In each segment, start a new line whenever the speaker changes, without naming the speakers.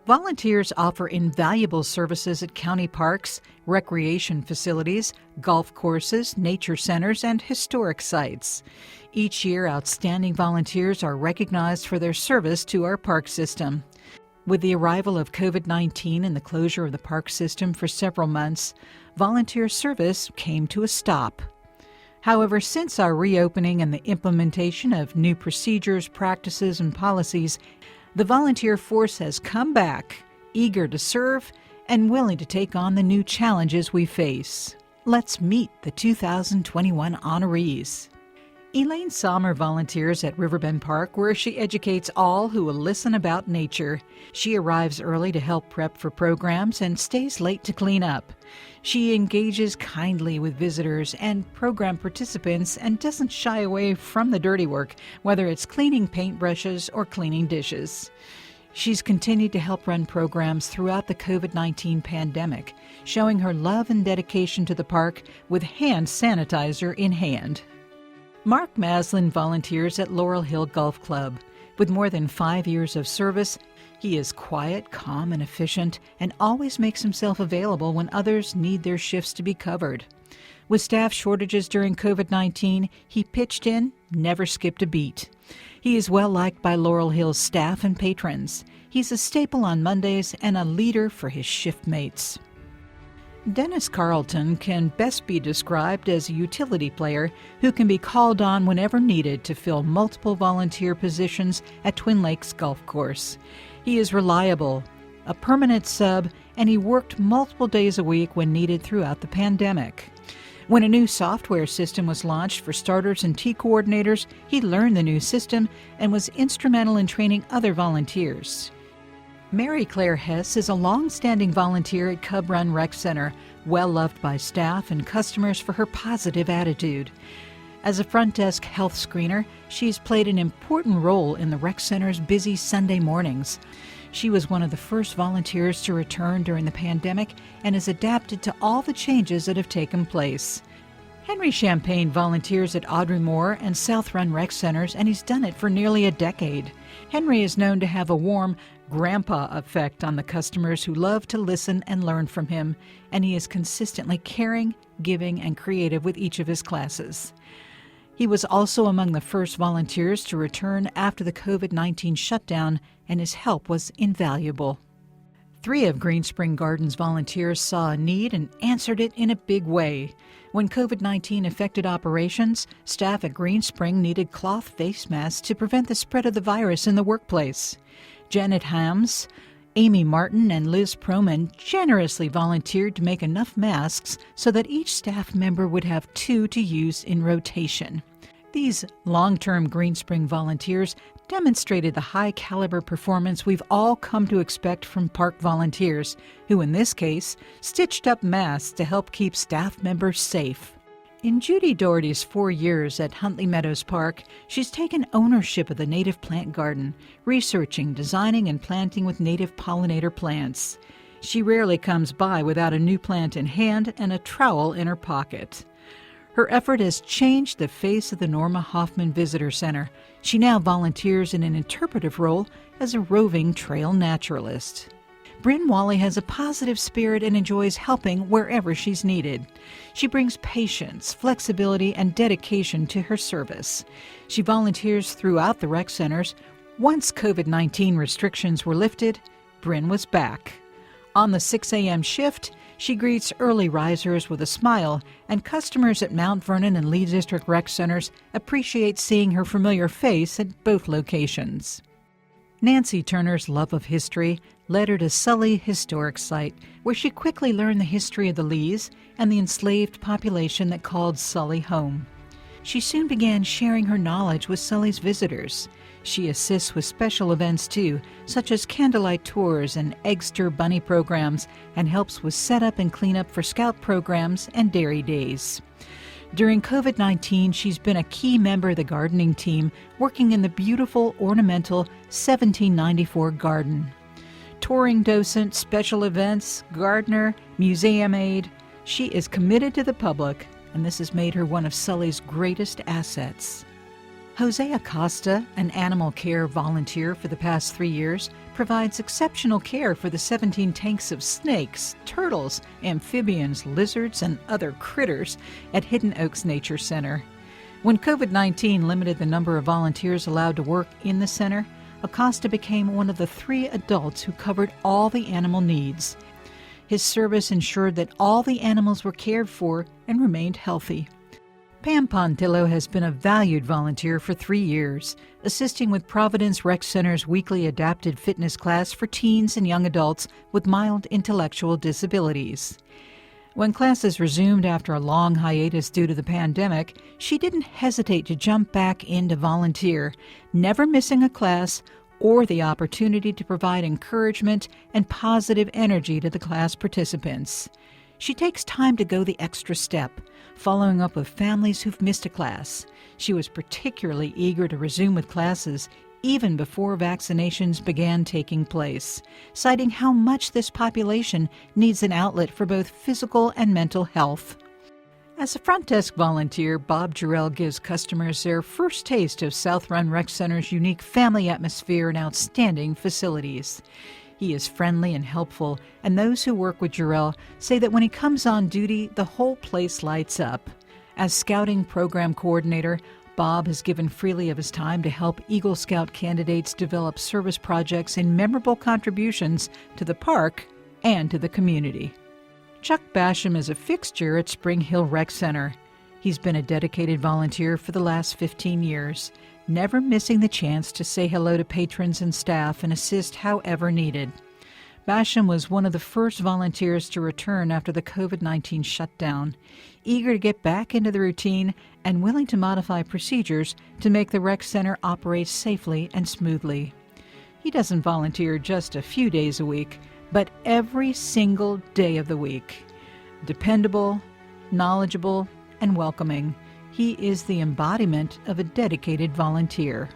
Volunteers offer invaluable services at county parks, recreation facilities, golf courses, nature centers, and historic sites. Each year, outstanding volunteers are recognized for their service to our park system. With the arrival of COVID-19 and the closure of the park system for several months, volunteer service came to a stop. However, since our reopening and the implementation of new procedures, practices, and policies, the volunteer force has come back, eager to serve and willing to take on the new challenges we face. Let's meet the 2021 honorees. Elaine Sommer volunteers at Riverbend Park, where she educates all who will listen about nature. She arrives early to help prep for programs and stays late to clean up. She engages kindly with visitors and program participants and doesn't shy away from the dirty work, whether it's cleaning paintbrushes or cleaning dishes. She's continued to help run programs throughout the COVID-19 pandemic, showing her love and dedication to the park with hand sanitizer in hand. Mark Maslin volunteers at Laurel Hill Golf Club. With more than 5 years of service, he is quiet, calm, and efficient, and always makes himself available when others need their shifts to be covered. With staff shortages during COVID-19, he pitched in, never skipped a beat. He is well liked by Laurel Hill's staff and patrons. He's a staple on Mondays and a leader for his shift mates. Dennis Carlton can best be described as a utility player who can be called on whenever needed to fill multiple volunteer positions at Twin Lakes Golf Course. He is reliable, a permanent sub, and he worked multiple days a week when needed throughout the pandemic. When a new software system was launched for starters and tee coordinators, he learned the new system and was instrumental in training other volunteers. Mary Claire Hess is a long-standing volunteer at Cub Run Rec Center, well-loved by staff and customers for her positive attitude. As a front desk health screener, she's played an important role in the rec center's busy Sunday mornings. She was one of the first volunteers to return during the pandemic and has adapted to all the changes that have taken place. Henry Champagne volunteers at Audrey Moore and South Run Rec Centers, and he's done it for nearly a decade. Henry is known to have a warm grandpa effect on the customers who love to listen and learn from him, and he is consistently caring, giving, and creative with each of his classes. He was also among the first volunteers to return after the COVID-19 shutdown, and his help was invaluable. 3 of Green Spring Gardens volunteers saw a need and answered it in a big way. When COVID-19 affected operations, staff at Green Spring needed cloth face masks to prevent the spread of the virus in the workplace. Janet Hams, Amy Martin, and Liz Proman generously volunteered to make enough masks so that each staff member would have 2 to use in rotation. These long-term Green Spring volunteers demonstrated the high-caliber performance we've all come to expect from park volunteers, who in this case stitched up masks to help keep staff members safe. In Judy Doherty's 4 years at Huntley Meadows Park, she's taken ownership of the native plant garden, researching, designing, and planting with native pollinator plants. She rarely comes by without a new plant in hand and a trowel in her pocket. Her effort has changed the face of the Norma Hoffman Visitor Center. She now volunteers in an interpretive role as a roving trail naturalist. Bryn Wally has a positive spirit and enjoys helping wherever she's needed. She brings patience, flexibility, and dedication to her service. She volunteers throughout the rec centers. Once COVID-19 restrictions were lifted, Bryn was back. On the 6 a.m. shift, she greets early risers with a smile, and customers at Mount Vernon and Lee District Rec Centers appreciate seeing her familiar face at both locations. Nancy Turner's love of history led her to Sully Historic Site, where she quickly learned the history of the Lees and the enslaved population that called Sully home. She soon began sharing her knowledge with Sully's visitors. She assists with special events too, such as candlelight tours and Eggster bunny programs, and helps with setup and cleanup for scout programs and dairy days. During COVID-19, she's been a key member of the gardening team, working in the beautiful, ornamental 1794 garden. Touring docent, special events, gardener, museum aide, she is committed to the public, and this has made her one of Sully's greatest assets. Jose Acosta, an animal care volunteer for the past 3 years, provides exceptional care for the 17 tanks of snakes, turtles, amphibians, lizards, and other critters at Hidden Oaks Nature Center. When COVID-19 limited the number of volunteers allowed to work in the center, Acosta became one of the 3 adults who covered all the animal needs. His service ensured that all the animals were cared for and remained healthy. Pam Pontillo has been a valued volunteer for 3 years, assisting with Providence Rec Center's weekly adapted fitness class for teens and young adults with mild intellectual disabilities. When classes resumed after a long hiatus due to the pandemic, she didn't hesitate to jump back in to volunteer, never missing a class or the opportunity to provide encouragement and positive energy to the class participants. She takes time to go the extra step, following up with families who've missed a class. She was particularly eager to resume with classes even before vaccinations began taking place, citing how much this population needs an outlet for both physical and mental health. As a front desk volunteer, Bob Jarrell gives customers their first taste of South Run Rec Center's unique family atmosphere and outstanding facilities. He is friendly and helpful, and those who work with Jarrell say that when he comes on duty, the whole place lights up. As Scouting Program Coordinator, Bob has given freely of his time to help Eagle Scout candidates develop service projects and memorable contributions to the park and to the community. Chuck Basham is a fixture at Spring Hill Rec Center. He's been a dedicated volunteer for the last 15 years, never missing the chance to say hello to patrons and staff and assist however needed. Basham was one of the first volunteers to return after the COVID-19 shutdown, eager to get back into the routine and willing to modify procedures to make the rec center operate safely and smoothly. He doesn't volunteer just a few days a week, but every single day of the week. Dependable, knowledgeable, and welcoming, he is the embodiment of a dedicated volunteer.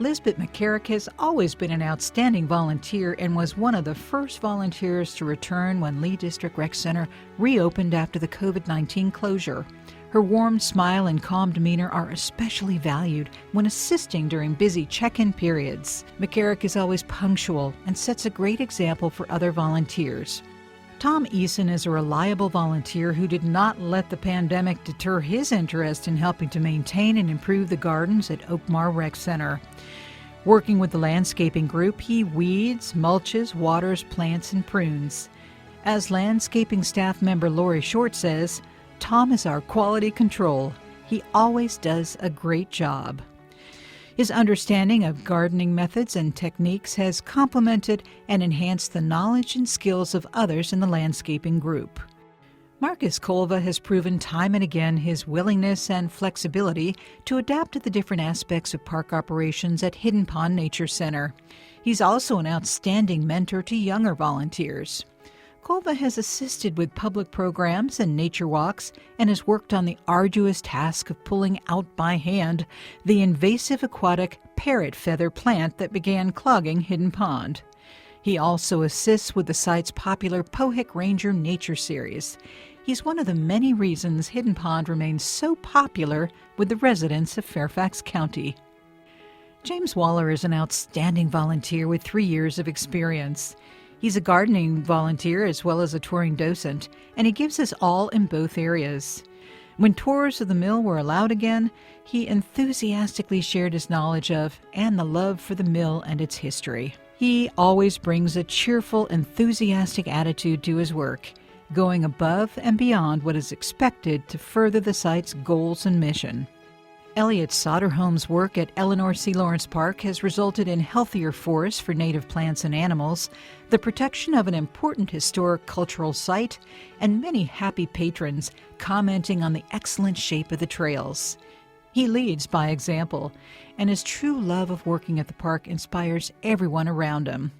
Lisbeth McCarrick has always been an outstanding volunteer and was one of the first volunteers to return when Lee District Rec Center reopened after the COVID-19 closure. Her warm smile and calm demeanor are especially valued when assisting during busy check-in periods. McCarrick is always punctual and sets a great example for other volunteers. Tom Eason is a reliable volunteer who did not let the pandemic deter his interest in helping to maintain and improve the gardens at Oakmar Rec Center. Working with the landscaping group, he weeds, mulches, waters, plants, and prunes. As landscaping staff member Lori Short says, Tom is our quality control. He always does a great job. His understanding of gardening methods and techniques has complemented and enhanced the knowledge and skills of others in the landscaping group. Marcus Colva has proven time and again his willingness and flexibility to adapt to the different aspects of park operations at Hidden Pond Nature Center. He's also an outstanding mentor to younger volunteers. Colva has assisted with public programs and nature walks and has worked on the arduous task of pulling out by hand the invasive aquatic parrot feather plant that began clogging Hidden Pond. He also assists with the site's popular Pohick Ranger Nature Series. He's one of the many reasons Hidden Pond remains so popular with the residents of Fairfax County. James Waller is an outstanding volunteer with 3 years of experience. He's a gardening volunteer as well as a touring docent, and he gives us all in both areas. When tours of the mill were allowed again, he enthusiastically shared his knowledge of and the love for the mill and its history. He always brings a cheerful, enthusiastic attitude to his work, going above and beyond what is expected to further the site's goals and mission. Elliot Soderholm's work at Eleanor C. Lawrence Park has resulted in healthier forests for native plants and animals, the protection of an important historic cultural site, and many happy patrons commenting on the excellent shape of the trails. He leads by example, and his true love of working at the park inspires everyone around him.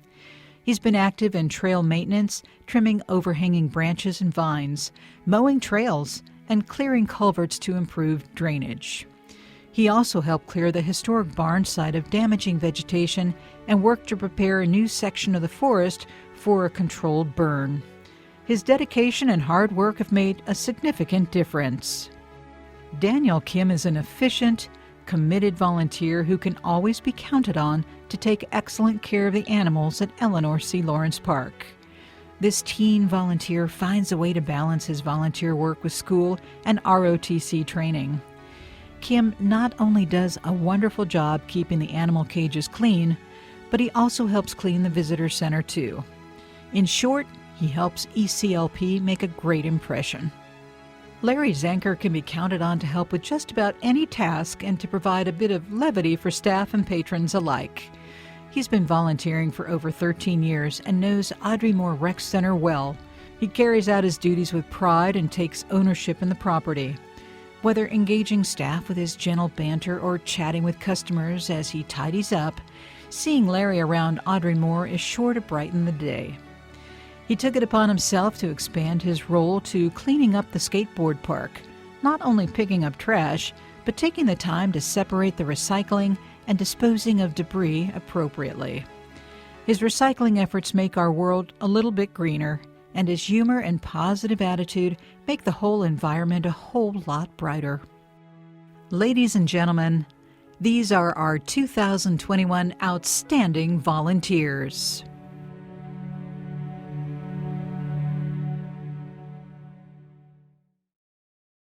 He's been active in trail maintenance, trimming overhanging branches and vines, mowing trails, and clearing culverts to improve drainage. He also helped clear the historic barn site of damaging vegetation and worked to prepare a new section of the forest for a controlled burn. His dedication and hard work have made a significant difference. Daniel Kim is an efficient, committed volunteer who can always be counted on to take excellent care of the animals at Eleanor C. Lawrence Park. This teen volunteer finds a way to balance his volunteer work with school and ROTC training. Kim not only does a wonderful job keeping the animal cages clean, but he also helps clean the visitor center too. In short, he helps ECLP make a great impression. Larry Zanker can be counted on to help with just about any task and to provide a bit of levity for staff and patrons alike. He's been volunteering for over 13 years and knows Audrey Moore Rec Center well. He carries out his duties with pride and takes ownership in the property. Whether engaging staff with his gentle banter or chatting with customers as he tidies up, seeing Larry around Audrey Moore is sure to brighten the day. He took it upon himself to expand his role to cleaning up the skateboard park, not only picking up trash, but taking the time to separate the recycling and disposing of debris appropriately. His recycling efforts make our world a little bit greener, and his humor and positive attitude make the whole environment a whole lot brighter. Ladies and gentlemen, these are our 2021 Outstanding Volunteers.